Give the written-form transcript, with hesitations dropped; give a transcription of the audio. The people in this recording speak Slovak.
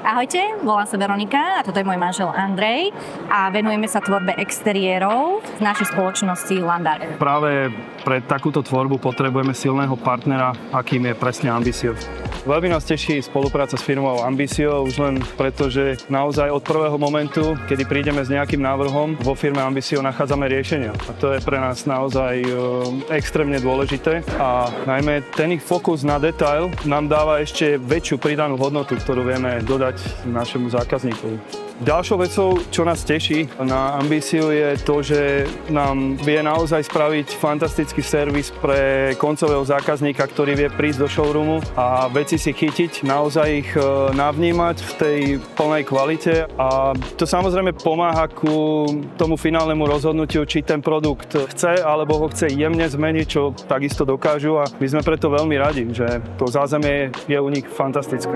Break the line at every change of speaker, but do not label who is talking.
Ahojte, volám sa Veronika a toto je môj manžel Andrej a venujeme sa tvorbe exteriérov z našej spoločnosti Landar.
Práve pre takúto tvorbu potrebujeme silného partnera, akým je presne Ambisio. Veľmi nás teší spolupráca s firmou Ambisio, už len preto, že naozaj od prvého momentu, kedy prídeme s nejakým návrhom, vo firme Ambisio nachádzame riešenia. A to je pre nás naozaj extrémne dôležité a najmä ten ich fokus na detail nám dáva ešte väčšiu pridanú hodnotu, ktorú vieme dodať našemu zákazníkovi. Ďalšou vecou, čo nás teší na Ambisiu, je to, že nám vie naozaj spraviť fantastický servis pre koncového zákazníka, ktorý vie prísť do showroomu a veci si chytiť, naozaj ich navnímať v tej plnej kvalite a to samozrejme pomáha ku tomu finálnemu rozhodnutiu, či ten produkt chce alebo ho chce jemne zmeniť, čo takisto dokážu a my sme preto veľmi radi, že to zázemie je u nich fantastické.